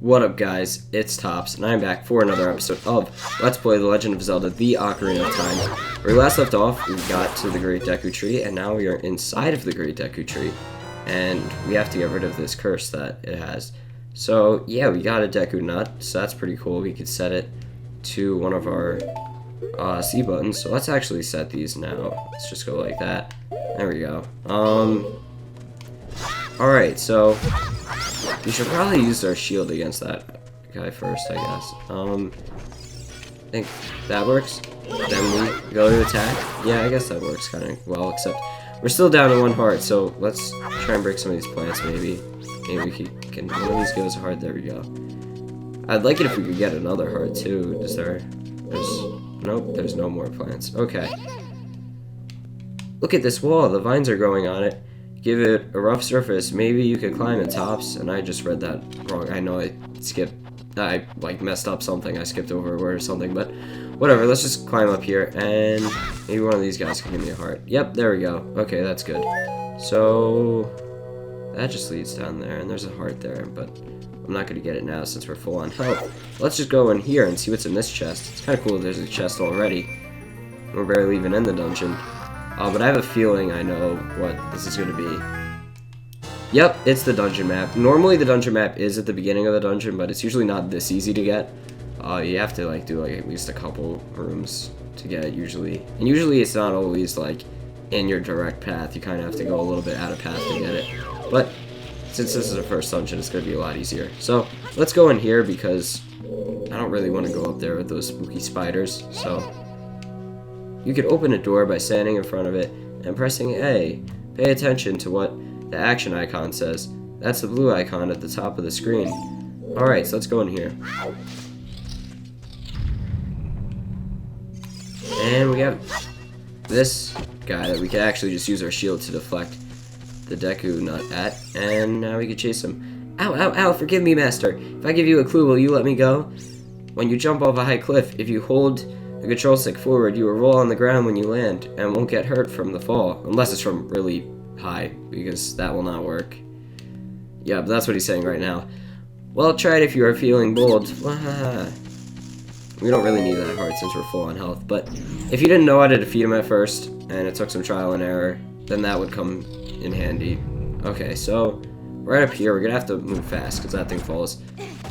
What up guys, it's Tops, and I'm back for another episode of Let's Play The Legend of Zelda, The Ocarina of Time. Where we last left off, we got to the Great Deku Tree, and now we are inside of the Great Deku Tree. And we have to get rid of this curse that it has. So yeah, we got a Deku Nut, so that's pretty cool. We could set it to one of our C buttons. So let's actually set these now. Let's just go like that. There we go. Alright, so we should probably use our shield against that guy first, I guess. I think that works. Then we go to attack. Yeah, I guess that works kind of well, except we're still down to one heart, so let's try and break some of these plants, maybe. Maybe we can one of these goes hard, there we go. I'd like it if we could get another heart, too. Nope, there's no more plants. Okay. Look at this wall, the vines are growing on it. Give it a rough surface, maybe you could climb it, Tops. And I just read that wrong. I know I messed up something. I skipped over a word or something, but whatever. Let's just climb up here, and maybe one of these guys can give me a heart. Yep, there we go. Okay, that's good. So that just leads down there, and there's a heart there, but I'm not going to get it now since we're full on health. Let's just go in here and see what's in this chest. It's kind of cool there's a chest already. We're barely even in the dungeon. But I have a feeling I know what this is going to be. Yep, it's the dungeon map. Normally the dungeon map is at the beginning of the dungeon, but it's usually not this easy to get. You have to do at least a couple rooms to get it usually. And usually it's not always in your direct path. You kind of have to go a little bit out of path to get it. But since this is the first dungeon, it's going to be a lot easier. So let's go in here because I don't really want to go up there with those spooky spiders. So you can open a door by standing in front of it and pressing A. Pay attention to what the action icon says. That's the blue icon at the top of the screen. Alright, so let's go in here. And we have this guy that we can actually just use our shield to deflect the Deku Nut at. And now we can chase him. Ow, ow, ow, forgive me, Master. If I give you a clue, will you let me go? When you jump off a high cliff, if you hold the control stick forward, you will roll on the ground when you land and won't get hurt from the fall, unless it's from really high, because that will not work. Yeah, but that's what he's saying right now. Well, try it if you are feeling bold. We don't really need that heart since we're full on health, but if you didn't know how to defeat him at first, and it took some trial and error, then that would come in handy. Okay, so right up here, we're gonna have to move fast, because that thing falls.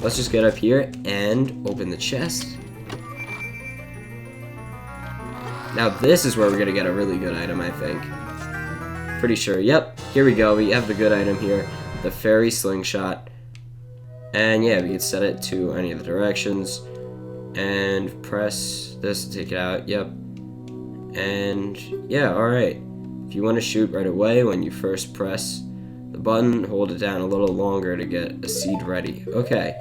Let's just get up here and open the chest. Now this is where we're gonna get a really good item, I think. Pretty sure. Yep, here we go. We have the good item here, the fairy slingshot. And yeah, we can set it to any of the directions and press this to take it out. Yep. And yeah, alright. If you want to shoot right away, when you first press the button, hold it down a little longer to get a seed ready. Okay.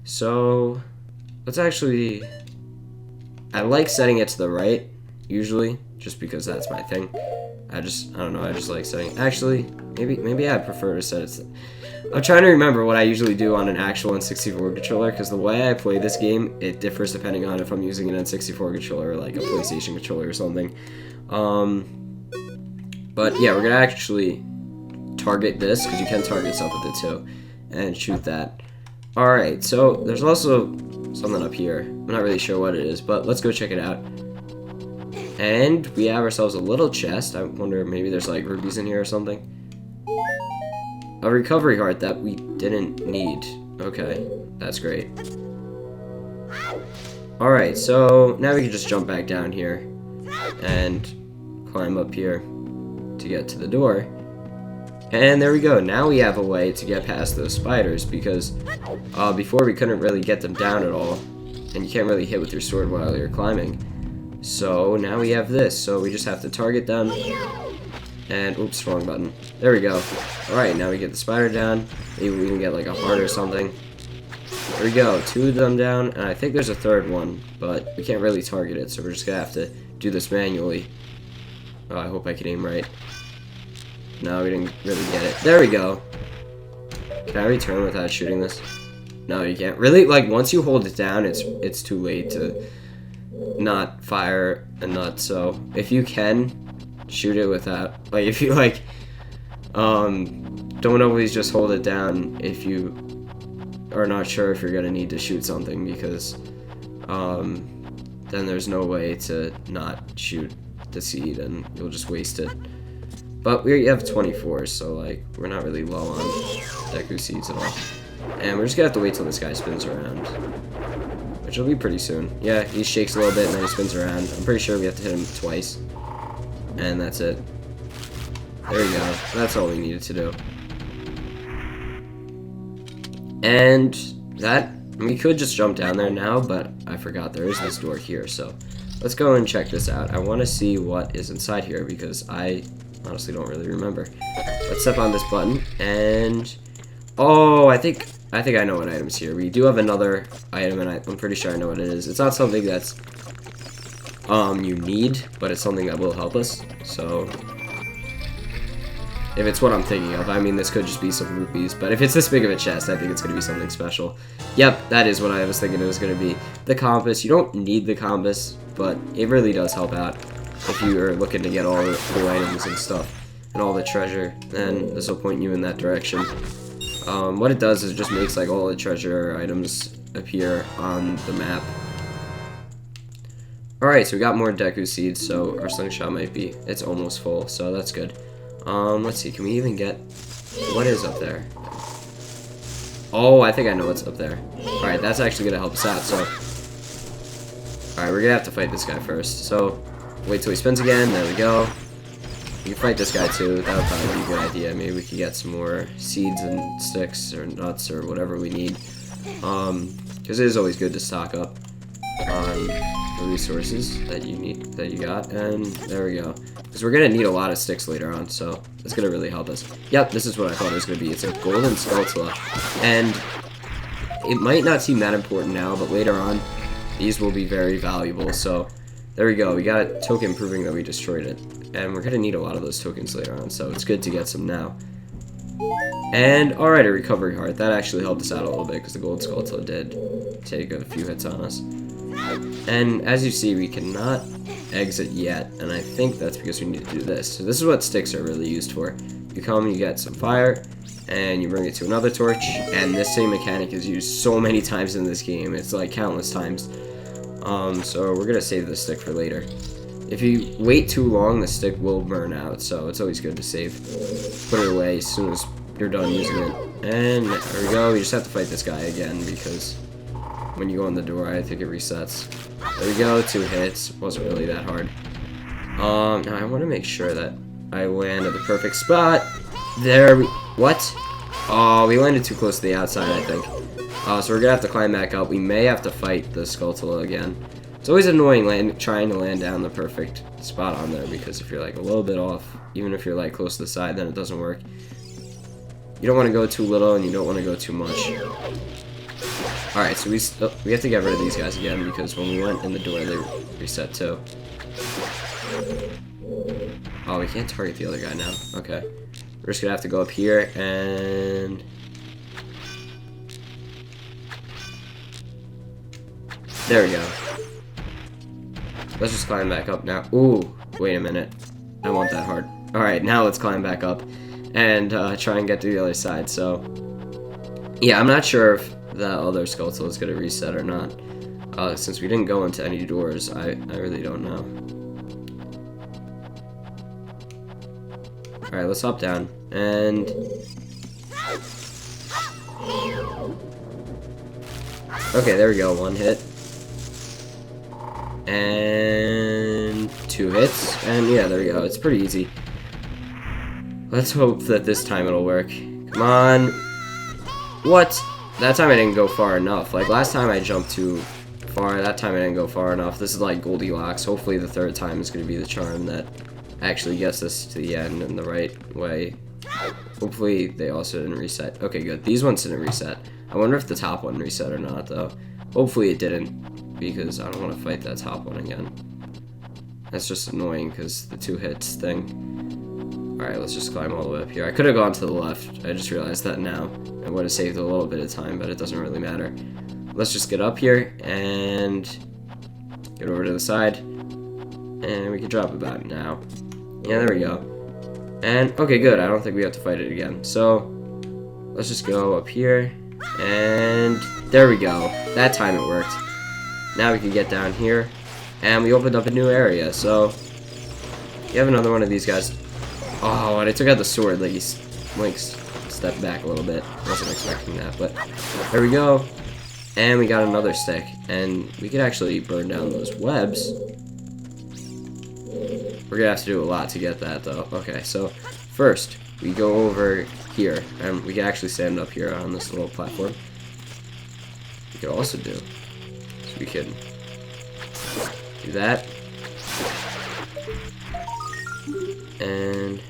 So let's actually, I like setting it to the right usually, just because that's my thing. I don't know, I just like setting, actually, maybe I prefer to set it to, I'm trying to remember what I usually do on an actual N64 controller, because the way I play this game, it differs depending on if I'm using an N64 controller or like a PlayStation controller or something. But yeah, we're gonna actually target this, because you can target stuff with it too, and shoot that. Alright, so there's also something up here. I'm not really sure what it is, but let's go check it out. And we have ourselves a little chest. I wonder, maybe there's rubies in here or something. A recovery heart that we didn't need. Okay, that's great. Alright, so now we can just jump back down here and climb up here to get to the door. And there we go. Now we have a way to get past those spiders, because before we couldn't really get them down at all. And you can't really hit with your sword while you're climbing. So now we have this, so we just have to target them, and oops, wrong button. There we go. Alright, now we get the spider down, maybe we can get a heart or something. There we go, 2 of them down, and I think there's a third one, but we can't really target it, so we're just gonna have to do this manually. Oh, I hope I can aim right. No, we didn't really get it. There we go. Can I return without shooting this? No, you can't. Really, once you hold it down, it's too late to not fire a nut. So if you can shoot it without, if you don't always just hold it down if you are not sure if you're gonna need to shoot something, because then there's no way to not shoot the seed and you'll just waste it. But we have 24, so like we're not really low on Deku seeds at all. And we're just gonna have to wait till this guy spins around, which will be pretty soon. Yeah, he shakes a little bit and then he spins around. I'm pretty sure we have to hit him twice, and that's it. There you go. That's all we needed to do. And that, we could just jump down there now, but I forgot there is this door here, so let's go and check this out. I want to see what is inside here because I honestly don't really remember. Let's step on this button, and oh, I think I know what item's here. We do have another item, and I'm pretty sure I know what it is. It's not something that's you need, but it's something that will help us. So if it's what I'm thinking of, I mean, this could just be some rupees, but if it's this big of a chest, I think it's going to be something special. Yep, that is what I was thinking it was going to be. The compass. You don't need the compass, but it really does help out if you are looking to get all the cool items and stuff and all the treasure, then this will point you in that direction. What it does is it just makes like all the treasure items appear on the map. Alright, so we got more Deku seeds, so our slingshot might be, it's almost full, so that's good. Let's see, can we even get, what is up there? Oh, I think I know what's up there. Alright, that's actually gonna help us out, so. Alright, we're gonna have to fight this guy first, so wait till he spins again, there we go. We can fight this guy too, that would probably be a good idea. Maybe we could get some more seeds and sticks or nuts or whatever we need. Because it is always good to stock up on the resources that you need, that you got, and there we go. Because we're gonna need a lot of sticks later on, so it's gonna really help us. Yep, this is what I thought it was gonna be. It's a golden Skulltula, and it might not seem that important now, but later on, these will be very valuable. So there we go. We got a token proving that we destroyed it, and we're gonna need a lot of those tokens later on, so it's good to get some now. And alright, a recovery heart. That actually helped us out a little bit because the gold Skulltula did take a few hits on us. And as you see, we cannot exit yet, and I think that's because we need to do this. So this is what sticks are really used for. You come, you get some fire, and you bring it to another torch, and this same mechanic is used so many times in this game. It's like countless times. So we're gonna save this stick for later. If you wait too long, the stick will burn out, so it's always good to save. Put it away as soon as you're done using it. And there we go, we just have to fight this guy again, because when you go in the door, I think it resets. There we go, 2 hits. Wasn't really that hard. Now I want to make sure that I land at the perfect spot. There we... What? Oh, we landed too close to the outside, I think. So we're gonna have to climb back up. We may have to fight the Skulltula again. It's always annoying trying to land down the perfect spot on there, because if you're like a little bit off, even if you're like close to the side, then it doesn't work. You don't want to go too little, and you don't want to go too much. Alright, so we have to get rid of these guys again, because when we went in the door, they reset too. Oh, we can't target the other guy now. Okay. We're just gonna have to go up here, and... there we go. Let's just climb back up now. Ooh, wait a minute. I want that heart. Alright, now let's climb back up and try and get to the other side. So, yeah, I'm not sure if that other Skulltula is going to reset or not. Since we didn't go into any doors, I really don't know. Alright, let's hop down. And... okay, there we go. 1 hit. And 2 hits. And yeah, there we go. It's pretty easy. Let's hope that this time it'll work. Come on. What? That time I didn't go far enough. Like last time I jumped too far. That time I didn't go far enough. This is like Goldilocks. Hopefully the 3rd time is going to be the charm that actually gets us to the end in the right way. Hopefully they also didn't reset. Okay, good. These ones didn't reset. I wonder if the top one reset or not, though. Hopefully it didn't, because I don't want to fight that top one again. That's just annoying, because the 2 hits thing. Alright, let's just climb all the way up here. I could have gone to the left. I just realized that now. It would have saved a little bit of time, but it doesn't really matter. Let's just get up here and get over to the side. And we can drop it back now. Yeah, there we go. And, okay, good. I don't think we have to fight it again. So, let's just go up here. And there we go. That time it worked. Now we can get down here. And we opened up a new area. So, you have another one of these guys. Oh, and I took out the sword. Like, Link stepped back a little bit. Wasn't expecting that, but there we go. And we got another stick. And we could actually burn down those webs. We're gonna have to do a lot to get that, though. Okay, so first, we go over here. And we can actually stand up here on this little platform. We could also do... So we can do that. And...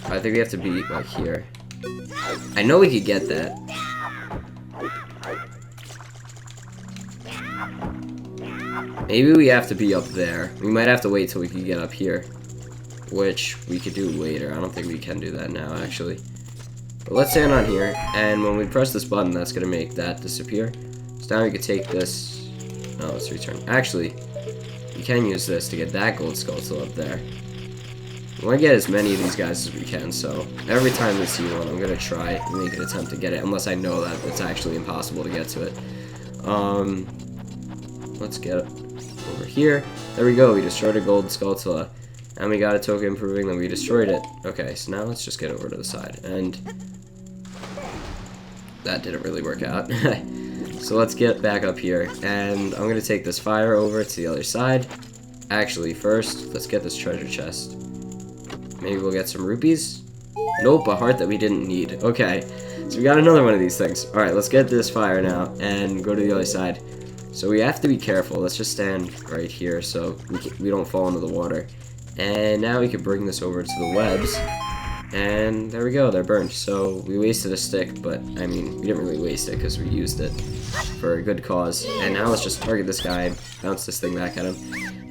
I think we have to be, like, here. I know we could get that. Maybe we have to be up there. We might have to wait till we can get up here. Which we could do later. I don't think we can do that now, actually. But let's stand on here, and when we press this button, that's going to make that disappear. So now we can take this... No, let's return. Actually, we can use this to get that gold skull up there. We want to get as many of these guys as we can, so every time we see one, I'm going to try and make an attempt to get it, unless I know that it's actually impossible to get to it. Let's get over here. There we go, we destroyed a gold skull, and we got a token proving that we destroyed it. Okay, so now let's just get over to the side, and that didn't really work out. So let's get back up here, and I'm going to take this fire over to the other side. Actually, first, let's get this treasure chest. Maybe we'll get some rupees? Nope, a heart that we didn't need. Okay, so we got another one of these things. Alright, let's get this fire now and go to the other side. So we have to be careful. Let's just stand right here so we don't fall into the water. And now we can bring this over to the webs. And there we go, they're burned. So we wasted a stick, but I mean, we didn't really waste it because we used it for a good cause. And now let's just target this guy, bounce this thing back at him.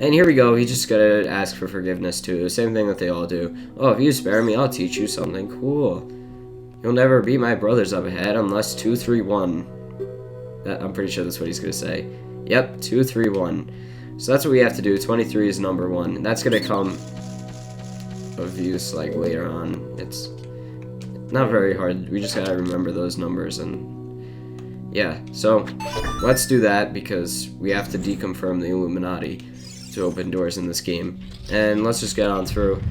And here we go, he just gotta ask for forgiveness too. Same thing that they all do. Oh, if you spare me, I'll teach you something cool. You'll never beat my brothers up ahead unless 2, 3, 1. I'm pretty sure that's what he's gonna say. Yep, 2, 3, 1. So that's what we have to do. 23 is number 1. And that's gonna come of use like later on. It's not very hard. We just gotta remember those numbers, and yeah. So let's do that because we have to deconfirm the Illuminati to open doors in this game. And let's just get on through.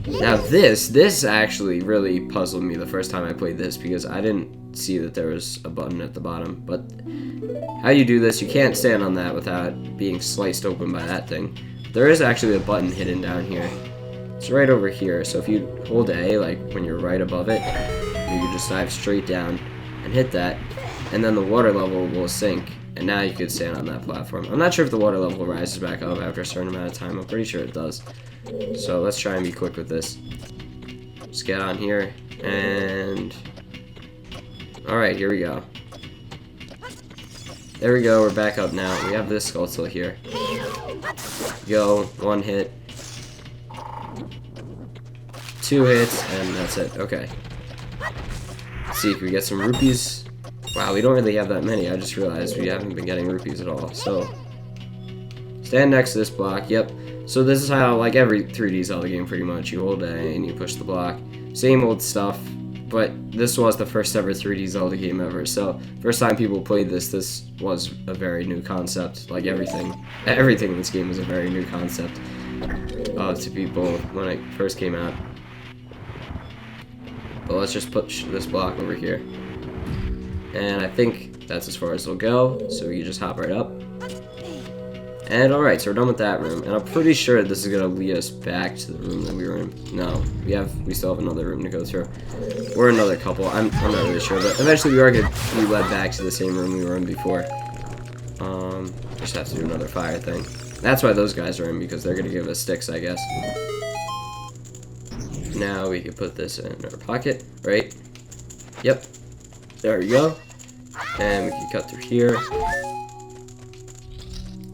Now this actually really puzzled me the first time I played this because I didn't see that there was a button at the bottom. But how you do this, you can't stand on that without being sliced open by that thing. There is actually a button hidden down here. It's right over here, so if you hold A, like when you're right above it, you can just dive straight down and hit that, and then the water level will sink, and now you can stand on that platform. I'm not sure if the water level rises back up after a certain amount of time. I'm pretty sure it does. So let's try and be quick with this. Just get on here, and... Alright, here we go. There we go, we're back up now. We have this skull still here. Go, 1 hit. 2 hits, and that's it. Okay. Let's see if we get some rupees. Wow, we don't really have that many. I just realized we haven't been getting rupees at all. So, stand next to this block. Yep. So this is how, like every 3D Zelda game pretty much, you hold A and you push the block. Same old stuff, but this was the first ever 3D Zelda game ever. So, first time people played this was a very new concept. Like everything in this game was a very new concept to people when it first came out. But let's just push this block over here. And I think that's as far as it'll go, so we can just hop right up. And alright, so we're done with that room. And I'm pretty sure this is gonna lead us back to the room that we were in. No, we still have another room to go through. Or another couple, I'm not really sure, but eventually we are gonna be led back to the same room we were in before. Just have to do another fire thing. That's why those guys are in, because they're gonna give us sticks, I guess. Now we can put this in our pocket, right? Yep. There we go. And we can cut through here.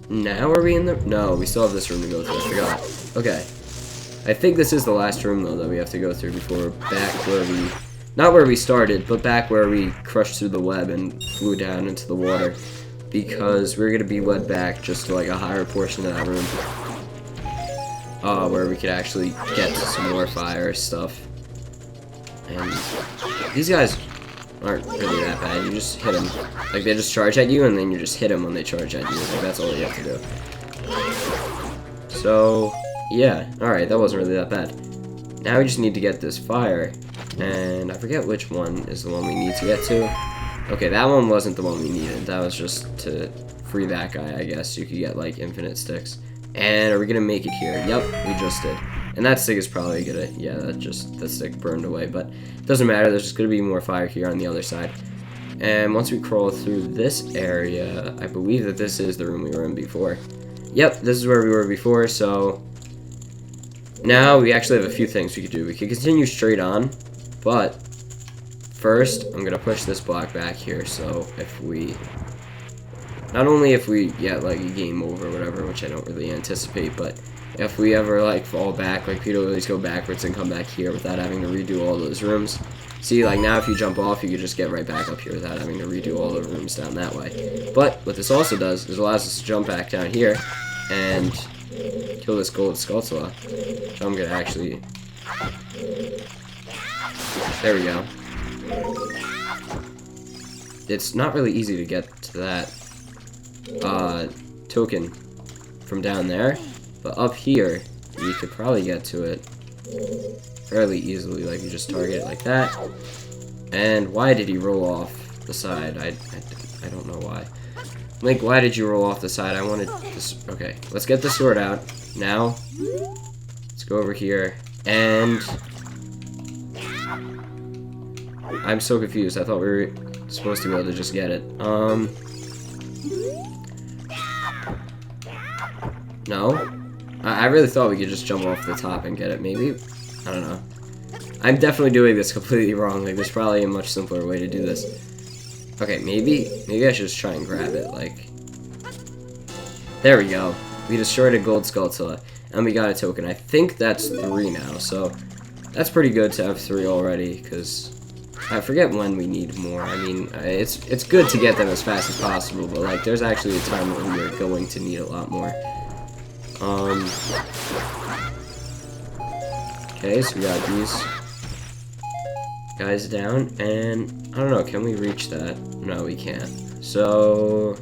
Now are we in the... No, we still have this room to go through. I forgot. Okay. I think this is the last room, though, that we have to go through before we're back where we... Not where we started, but back where we crushed through the web and flew down into the water. Because we're going to be led back just to, like, a higher portion of that room. Where we could actually get some more fire stuff. And these guys aren't really that bad. You just hit them. Like, they just charge at you, and then you just hit them when they charge at you. Like, that's all you have to do. So, yeah. Alright, that wasn't really that bad. Now we just need to get this fire. And I forget which one is the one we need to get to. Okay, that one wasn't the one we needed. That was just to free that guy, I guess. You could get, like, infinite sticks. And are we gonna make it here? Yep, we just did. And that stick is probably gonna, yeah, that stick burned away, but it doesn't matter. There's just gonna be more fire here on the other side. And once we crawl through this area, I believe that this is the room we were in before. Yep, this is where we were before, so now we actually have a few things we could do. We could continue straight on, but first, I'm gonna push this block back here, so if we, not only if we get like a game over or whatever, which I don't really anticipate, but if we ever like fall back, like people always go backwards and come back here without having to redo all those rooms. See, like now if you jump off, you could just get right back up here without having to redo all the rooms down that way. But what this also does is allows us to jump back down here and kill this gold Skulltula. So I'm gonna actually, there we go. It's not really easy to get to that token from down there, but up here you could probably get to it fairly easily. Like you just target it like that. And why did he roll off the side? I don't know why. Link, why did you roll off the side? I wanted this. Okay, let's get the sword out now. Let's go over here and I'm so confused. I thought we were supposed to be able to just get it. No? I really thought we could just jump off the top and get it, maybe? I don't know. I'm definitely doing this completely wrong. Like, there's probably a much simpler way to do this. Okay, maybe I should just try and grab it, like. There we go. We destroyed a gold Skulltula, and we got a token. I think that's 3 now, so that's pretty good to have 3 already, because I forget when we need more. I mean, it's good to get them as fast as possible, but like, there's actually a time when we're going to need a lot more. Okay, so we got these guys down, and I don't know, can we reach that? No, we can't. So,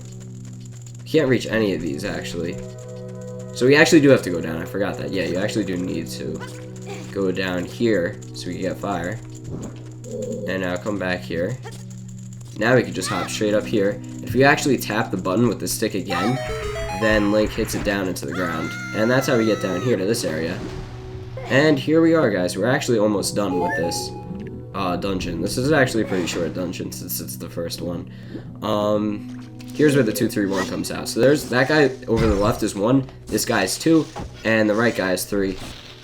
we can't reach any of these, actually. So we actually do have to go down, I forgot that. Yeah, you actually do need to go down here, so we can get fire. And now come back here. Now we can just hop straight up here. If you actually tap the button with the stick again, then Link hits it down into the ground. And that's how we get down here to this area. And here we are, guys. We're actually almost done with this dungeon. This is actually a pretty short dungeon since it's the first one. Here's where the 2, 3, 1 comes out. So there's that guy over the left is 1, this guy is 2, and the right guy is 3.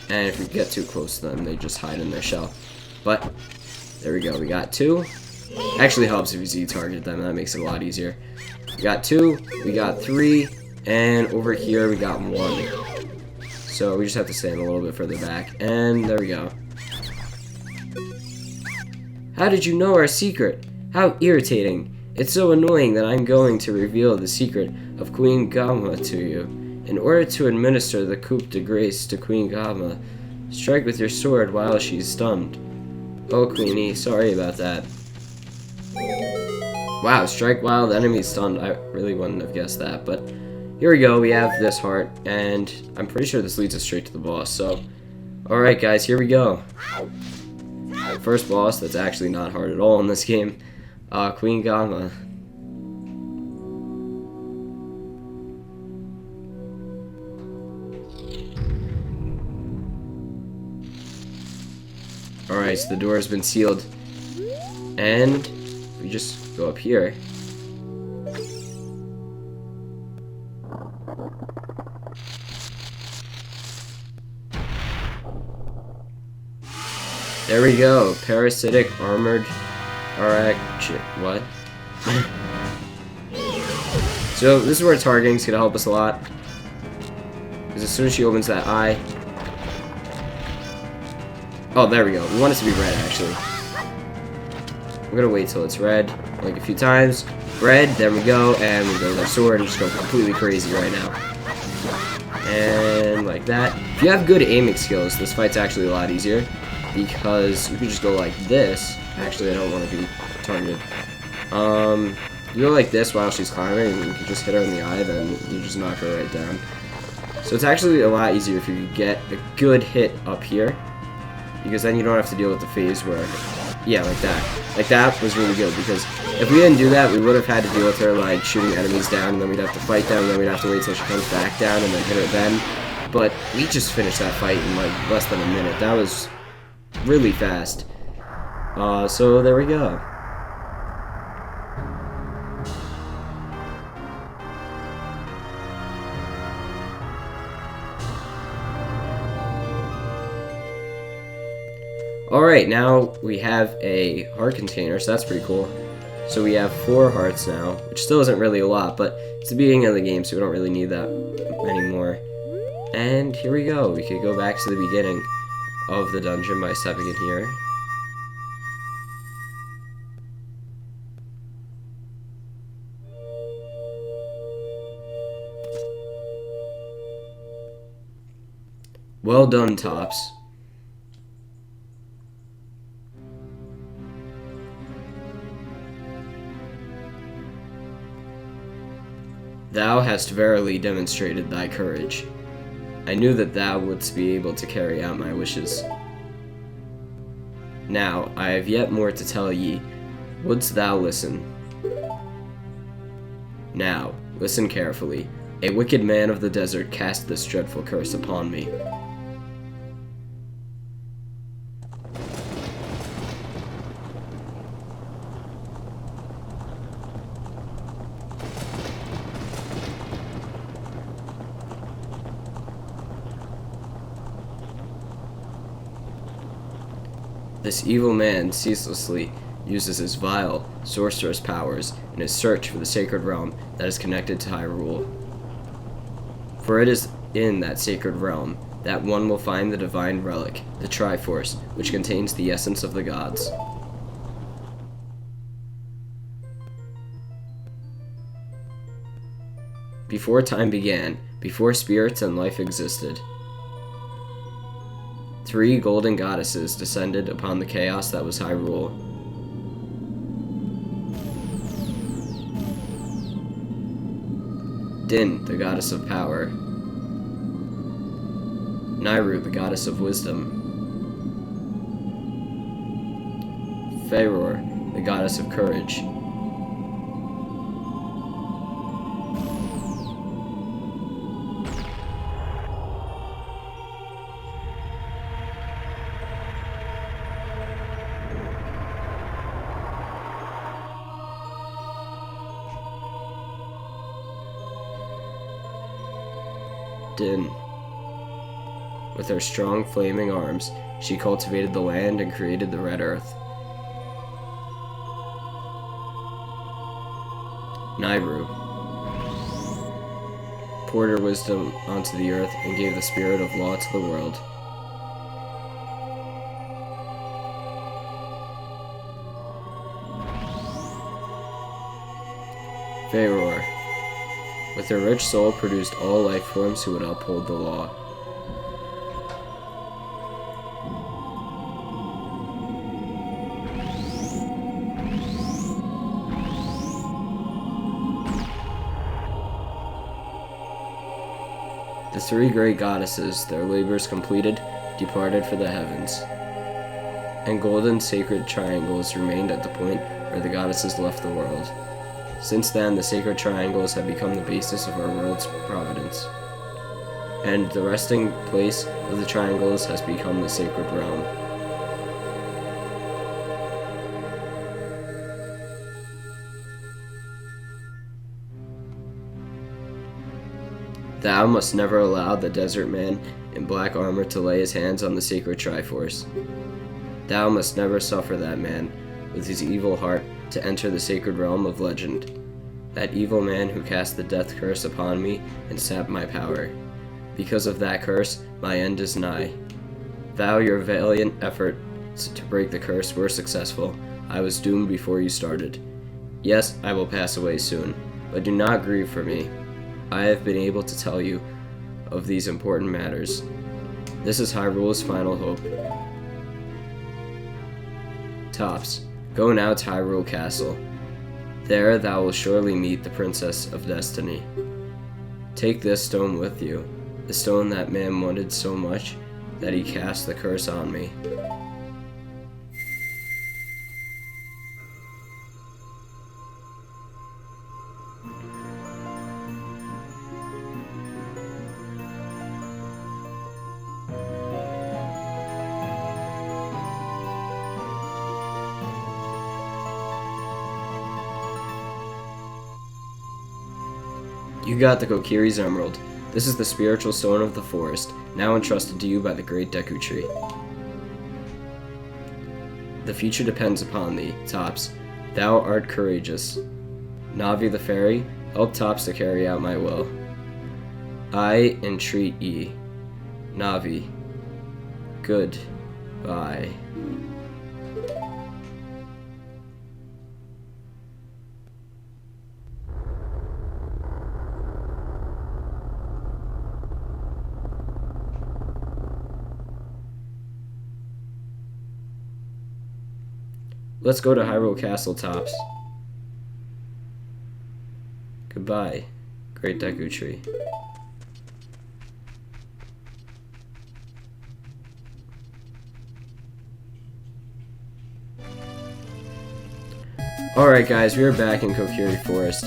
And if we get too close to them, they just hide in their shell. But there we go. We got 2. Actually helps if you Z-target them. That makes it a lot easier. We got 2. We got 3. And over here we got 1. So we just have to stand a little bit further back. And there we go. How did you know our secret? How irritating. It's so annoying that I'm going to reveal the secret of Queen Gamma to you. In order to administer the coup de grace to Queen Gamma, strike with your sword while she's stunned. Oh, Queenie, sorry about that. Wow, strike while the enemy's stunned. I really wouldn't have guessed that, but here we go. We have this heart, and I'm pretty sure this leads us straight to the boss. So, alright guys, here we go. First boss that's actually not hard at all in this game. Queen Gamma. Alright, so the door has been sealed. And we just go up here. There we go. Parasitic armored what? So this is where targeting's gonna help us a lot. Because as soon as she opens that eye. Oh, there we go. We want it to be red, actually. I'm gonna wait till it's red, like a few times. Red, there we go, and we go with our sword and just go completely crazy right now. And like that. If you have good aiming skills, this fight's actually a lot easier. Because you can just go like this, Actually, I don't want to be targeted. You go like this while she's climbing, and you can just hit her in the eye, then you just knock her right down. So it's actually a lot easier if you could get a good hit up here, because then you don't have to deal with the phase where, yeah, like that. Like that was really good, because if we didn't do that, we would have had to deal with her like shooting enemies down, and then we'd have to fight them, and then we'd have to wait till she comes back down, and then hit her then. But we just finished that fight in like less than a minute. That was really fast. So there we go. Alright, now we have a heart container, so that's pretty cool. So we have 4 hearts now, which still isn't really a lot, but it's the beginning of the game, so we don't really need that anymore. And here we go. We could go back to the beginning of the dungeon by stepping in here. Well done, Tops. Thou hast verily demonstrated thy courage. I knew that thou wouldst be able to carry out my wishes. Now, I have yet more to tell ye. Wouldst thou listen? Now, listen carefully. A wicked man of the desert cast this dreadful curse upon me. This evil man ceaselessly uses his vile, sorcerous powers in his search for the sacred realm that is connected to Hyrule. For it is in that sacred realm that one will find the divine relic, the Triforce, which contains the essence of the gods. Before time began, before spirits and life existed, 3 golden goddesses descended upon the chaos that was Hyrule. Din, the goddess of power. Nayru, the goddess of wisdom. Faeror, the goddess of courage. Din. With her strong flaming arms, she cultivated the land and created the Red Earth. Nayru poured her wisdom onto the earth and gave the spirit of law to the world. Faeror, with her rich soul, produced all life forms who would uphold the law. The 3 great goddesses, their labors completed, departed for the heavens. And golden sacred triangles remained at the point where the goddesses left the world. Since then, the sacred triangles have become the basis of our world's providence. And the resting place of the triangles has become the sacred realm. Thou must never allow the desert man in black armor to lay his hands on the sacred Triforce. Thou must never suffer that man, with his evil heart, to enter the sacred realm of legend. That evil man who cast the death curse upon me and sapped my power. Because of that curse, my end is nigh. Thou, your valiant efforts to break the curse were successful. I was doomed before you started. Yes, I will pass away soon, but do not grieve for me. I have been able to tell you of these important matters. This is Hyrule's final hope. Tops, Go now to Hyrule Castle. There thou wilt surely meet the Princess of Destiny. Take this stone with you, the stone that man wanted so much that he cast the curse on me. You got the Kokiri's Emerald. This is the spiritual stone of the forest, now entrusted to you by the great Deku tree. The future depends upon thee, Tops. Thou art courageous. Navi the fairy, help Tops to carry out my will. I entreat ye. Navi. Goodbye. Let's go to Hyrule Castle, Tops. Goodbye, great Deku tree. Alright guys, we are back in Kokiri Forest.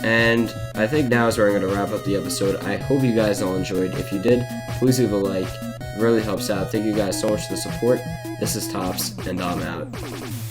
And I think now is where I'm going to wrap up the episode. I hope you guys all enjoyed. If you did, please leave a like. It really helps out. Thank you guys so much for the support. This is Tops, and I'm out.